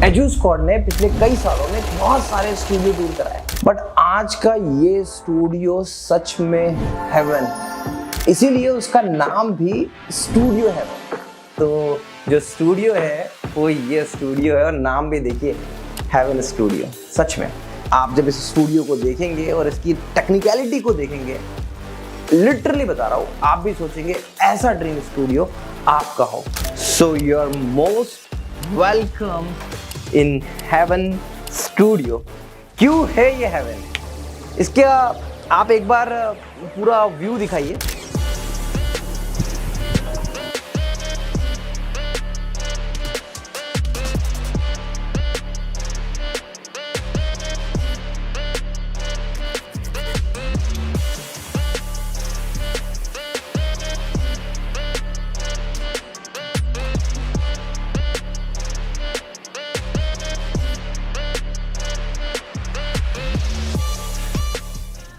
Edu squad ने पिछले कई सालों में बहुत सारे स्टूडियो टूर कराए, बट आज का ये स्टूडियो सच में हेवन, इसीलिए उसका नाम भी स्टूडियो हेवन। तो जो स्टूडियो है वो ये स्टूडियो है और नाम भी देखिए हेवन स्टूडियो। सच में आप जब इस स्टूडियो को देखेंगे और इसकी टेक्निकलिटी को देखेंगे, लिटरली बता रहा हूँ, आप भी सोचेंगे ऐसा ड्रीम स्टूडियो आपका हो। So you are most welcome in heaven studio. क्यों है ये हेवन, इसका आप एक बार पूरा व्यू दिखाइए।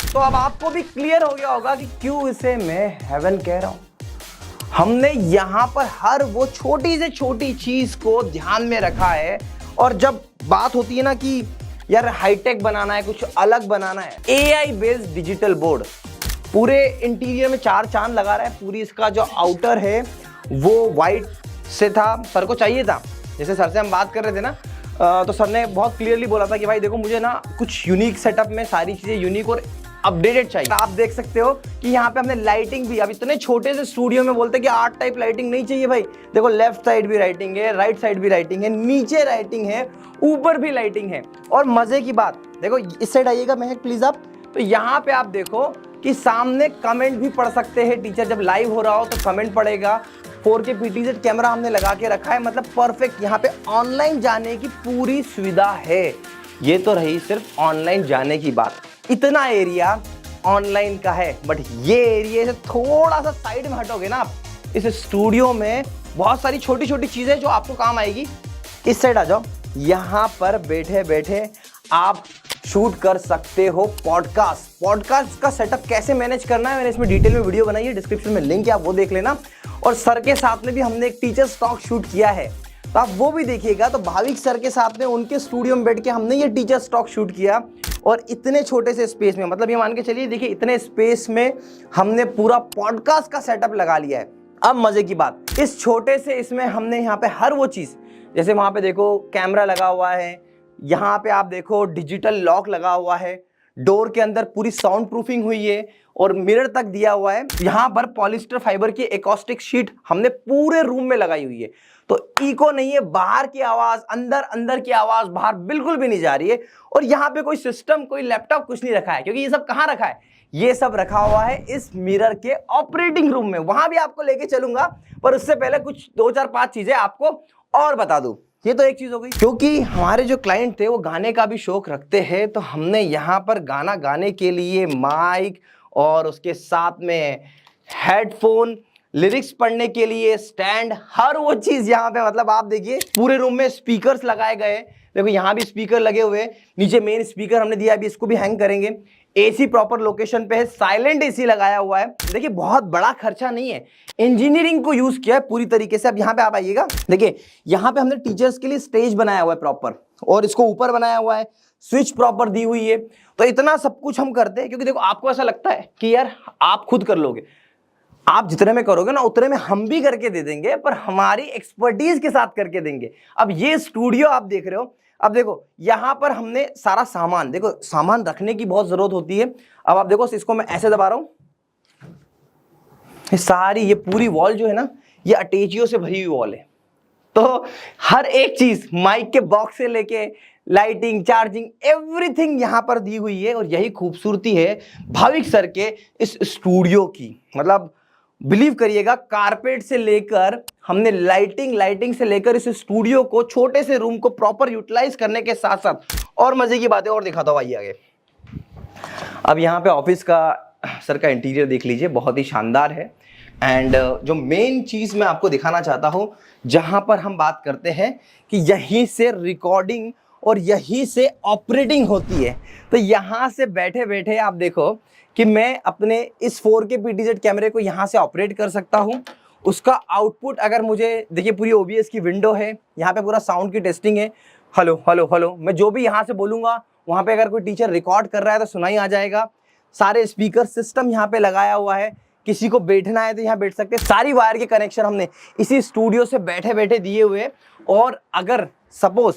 तो अब आपको भी क्लियर हो गया होगा कि क्यों इसे मैं हेवन कह रहा हूं। हमने यहां पर हर वो छोटी से छोटी चीज को ध्यान में रखा है। और जब बात होती है ना कि यार हाईटेक बनाना है, कुछ अलग बनाना है, एआई बेस्ड डिजिटल बोर्ड पूरे इंटीरियर में चार चांद लगा रहा है। पूरी इसका जो आउटर है वो वाइट से था, सर को चाहिए था। जैसे सर से हम बात कर रहे थे ना, तो सर ने बहुत क्लियरली बोला था कि भाई देखो, मुझे ना कुछ यूनिक सेटअप में सारी चीजें यूनिक और अपडेटेड चाहिए। आप देख सकते हो कि यहाँ पे हमने लाइटिंग भी, अब इतने छोटे से स्टूडियो में बोलते हैं कि आर्ट टाइप लाइटिंग नहीं चाहिए भाई। देखो लेफ्ट साइड भी लाइटिंग है, राइट साइड भी लाइटिंग है, नीचे लाइटिंग है, ऊपर भी लाइटिंग है। और मजे की बात देखो, इस साइड आइएगा महक प्लीज आप, तो यहाँ पे आप देखो कि सामने कमेंट भी पढ़ सकते हैं। टीचर जब लाइव हो रहा हो तो कमेंट पढ़ेगा। 4K PTZ कैमरा हमने लगा के रखा है, मतलब परफेक्ट। यहाँ पे ऑनलाइन जाने की पूरी सुविधा है। ये तो रही सिर्फ ऑनलाइन जाने की बात। इतना एरिया ऑनलाइन का है, बट ये एरिया से थोड़ा सा साइड में हटोगे ना आप, इस स्टूडियो में बहुत सारी छोटी छोटी चीजें जो आपको काम आएगी। इस साइड आ जाओ, यहाँ पर बैठे बैठे आप शूट कर सकते हो पॉडकास्ट। पॉडकास्ट का सेटअप कैसे मैनेज करना है, मैंने इसमें डिटेल में वीडियो बनाई है, डिस्क्रिप्शन में लिंक है, आप वो देख लेना। और सर के साथ में भी हमने एक टीचर टॉक शूट किया है, तो आप वो भी देखिएगा। तो भाविक सर के साथ में उनके स्टूडियो में बैठ के हमने ये टीचर टॉक शूट किया, और इतने छोटे से स्पेस में, मतलब ये मान के चलिए, देखिए इतने स्पेस में हमने पूरा पॉडकास्ट का सेटअप लगा लिया है। अब मजे की बात, इस छोटे से इसमें हमने यहाँ पे हर वो चीज, जैसे वहां पे देखो कैमरा लगा हुआ है, यहाँ पे आप देखो डिजिटल लॉक लगा हुआ है, डोर के अंदर पूरी साउंड प्रूफिंग हुई है और मिरर तक दिया हुआ है। यहाँ पर पॉलिस्टर फाइबर की एकॉस्टिक शीट हमने पूरे रूम में लगाई हुई है, तो इको नहीं है, बाहर की आवाज अंदर, अंदर की आवाज बाहर बिल्कुल भी नहीं जा रही है। और यहाँ पे कोई सिस्टम, कोई लैपटॉप कुछ नहीं रखा है, क्योंकि ये सब कहाँ रखा है, ये सब रखा हुआ है इस मिरर के ऑपरेटिंग रूम में। वहां भी आपको लेके चलूंगा, पर उससे पहले कुछ 2 4 5 चीजें आपको और बता दूं। ये तो एक चीज हो गई, क्योंकि हमारे जो क्लाइंट थे वो गाने का भी शौक रखते हैं, तो हमने यहाँ पर गाना गाने के लिए माइक और उसके साथ में हेडफोन, लिरिक्स पढ़ने के लिए स्टैंड, हर वो चीज यहाँ पे, मतलब आप देखिए पूरे रूम में स्पीकर्स लगाए गए। देखो यहाँ भी स्पीकर लगे हुए, नीचे मेन स्पीकर हमने दिया, अभी इसको भी हैंग करेंगे। एसी प्रॉपर लोकेशन पे है, साइलेंट एसी लगाया हुआ है। देखिए बहुत बड़ा खर्चा नहीं है, इंजीनियरिंग को यूज किया है पूरी तरीके से। अब यहाँ पे आप आइएगा, देखिए यहाँ पे हमने टीचर्स के लिए स्टेज बनाया हुआ है प्रॉपर, और इसको ऊपर बनाया हुआ है, स्विच प्रॉपर दी हुई है। तो इतना सब कुछ हम करते हैं, क्योंकि देखो आपको ऐसा लगता है कि यार आप खुद कर लोगे, आप जितने में करोगे ना उतने में हम भी करके दे देंगे, पर हमारी एक्सपर्टीज के साथ करके देंगे। अब ये स्टूडियो आप देख रहे हो, अब देखो यहां पर हमने सारा सामान, देखो सामान रखने की बहुत जरूरत होती है। अब आप देखो, इसको मैं ऐसे दबा रहा हूं, ये पूरी वॉल जो है ना, ये अटैचियों से भरी हुई वॉल है। तो हर एक चीज, माइक के बॉक्स से लेके लाइटिंग, चार्जिंग, एवरीथिंग यहां पर दी हुई है। और यही खूबसूरती है भाविक सर के इस स्टूडियो की। मतलब बिलीव करिएगा, कारपेट से लेकर हमने लाइटिंग से लेकर इस स्टूडियो को, छोटे से रूम को प्रॉपर यूटिलाइज करने के साथ साथ और मजे की बातें और दिखाता हूं, आइए आगे। अब यहाँ पे ऑफिस का सर का इंटीरियर देख लीजिए, बहुत ही शानदार है। एंड जो मेन चीज मैं आपको दिखाना चाहता हूं, जहां पर हम बात करते हैं कि यहीं से रिकॉर्डिंग और यहीं से ऑपरेटिंग होती है। तो यहाँ से बैठे बैठे आप देखो कि मैं अपने इस 4K PTZ कैमरे को यहाँ से ऑपरेट कर सकता हूँ। उसका आउटपुट अगर मुझे, देखिए पूरी OBS की विंडो है, यहाँ पे पूरा साउंड की टेस्टिंग है, हेलो हेलो हेलो, मैं जो भी यहाँ से बोलूंगा वहां पे अगर कोई टीचर रिकॉर्ड कर रहा है तो सुनाई आ जाएगा। सारे स्पीकर सिस्टम यहाँ पे लगाया हुआ है, किसी को बैठना है तो यहाँ बैठ सकते हैं। सारी वायर के कनेक्शन हमने इसी स्टूडियो से बैठे बैठे दिए हुए। और अगर सपोज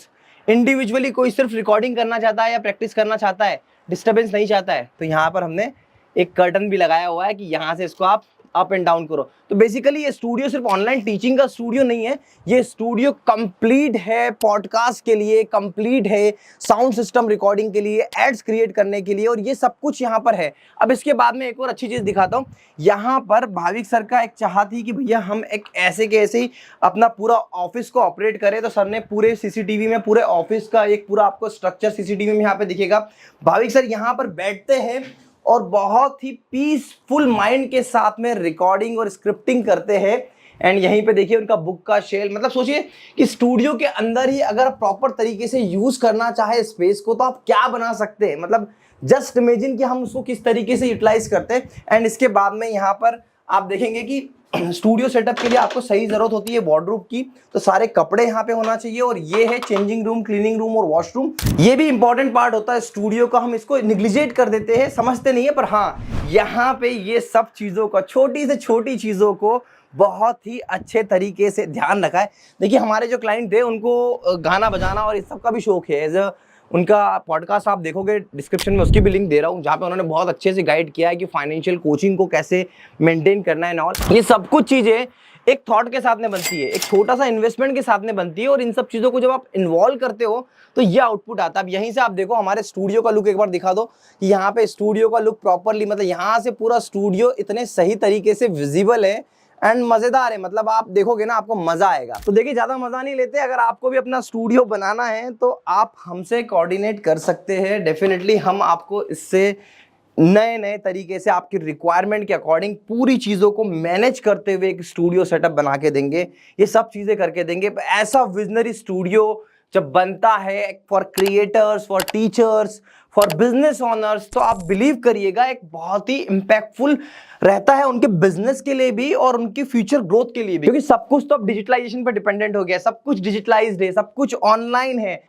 इंडिविजुअली कोई सिर्फ रिकॉर्डिंग करना चाहता है या प्रैक्टिस करना चाहता है, डिस्टर्बेंस नहीं चाहता है, तो यहाँ पर हमने एक कर्टन भी लगाया हुआ है कि यहाँ से इसको आप अप एंड डाउन करो। तो बेसिकली ये स्टूडियो सिर्फ ऑनलाइन टीचिंग का स्टूडियो नहीं है, ये स्टूडियो कंप्लीट है पॉडकास्ट के लिए, कंप्लीट है साउंड सिस्टम रिकॉर्डिंग के लिए, एड्स क्रिएट करने के लिए, और ये सब कुछ यहाँ पर है। अब इसके बाद में एक और अच्छी चीज दिखाता हूँ। यहाँ पर भाविक सर का एक चाह थी कि भैया हम एक ऐसे के ऐसे ही अपना पूरा ऑफिस को ऑपरेट करें, तो सर ने पूरे सीसीटीवी में पूरे ऑफिस का एक पूरा आपको स्ट्रक्चर सीसीटीवी में यहाँ पे दिखेगा। भाविक सर यहाँ पर बैठते हैं और बहुत ही पीसफुल माइंड के साथ में रिकॉर्डिंग और स्क्रिप्टिंग करते हैं। एंड यहीं पे देखिए उनका बुक का शेल, मतलब सोचिए कि स्टूडियो के अंदर ही अगर प्रॉपर तरीके से यूज करना चाहे स्पेस को तो आप क्या बना सकते हैं। मतलब जस्ट इमेजिन कि हम उसको किस तरीके से यूटिलाइज करते हैं। एंड इसके बाद में यहाँ पर आप देखेंगे कि स्टूडियो सेटअप के लिए आपको सही जरूरत होती है वार्डरोब की, तो सारे कपड़े यहाँ पे होना चाहिए। और ये है चेंजिंग रूम, क्लीनिंग रूम और वॉशरूम। ये भी इंपॉर्टेंट पार्ट होता है स्टूडियो का, हम इसको निग्लिजेट कर देते हैं, समझते नहीं है, पर हाँ यहाँ पे ये सब चीजों का, छोटी से छोटी चीजों को बहुत ही अच्छे तरीके से ध्यान रखा है। देखिए हमारे जो क्लाइंट थे उनको गाना बजाना और इस सब का भी शौक है। एज अ उनका पॉडकास्ट आप देखोगे, डिस्क्रिप्शन में उसकी भी लिंक दे रहा हूँ, जहाँ पे उन्होंने बहुत अच्छे से गाइड किया है कि फाइनेंशियल कोचिंग को कैसे मेंटेन करना है। ऑल ये सब कुछ चीजें एक थॉट के साथ में बनती है, एक छोटा सा इन्वेस्टमेंट के साथ में बनती है, और इन सब चीजों को जब आप इन्वॉल्व करते हो तो ये आउटपुट आता है। अब यहीं से आप देखो हमारे स्टूडियो का लुक एक बार दिखा दो कि यहाँ पे स्टूडियो का लुक प्रॉपरली, मतलब यहाँ से पूरा स्टूडियो इतने सही तरीके से विजिबल है एंड मजेदार है। मतलब आप देखोगे ना आपको मजा आएगा। तो देखिए ज्यादा मजा नहीं लेते, अगर आपको भी अपना स्टूडियो बनाना है तो आप हमसे कोऑर्डिनेट कर सकते हैं। डेफिनेटली हम आपको इससे नए नए तरीके से आपकी रिक्वायरमेंट के अकॉर्डिंग पूरी चीजों को मैनेज करते हुए एक स्टूडियो सेटअप बना के देंगे, ये सब चीजें करके देंगे। ऐसा विजनरी स्टूडियो जब बनता है for creators, for teachers, for business owners, तो आप बिलीव करिएगा एक बहुत ही इंपैक्टफुल रहता है उनके बिजनेस के लिए भी और उनकी फ्यूचर ग्रोथ के लिए भी। क्योंकि सब कुछ तो अब डिजिटलाइजेशन पर डिपेंडेंट हो गया, सब कुछ डिजिटलाइज्ड है, सब कुछ ऑनलाइन है।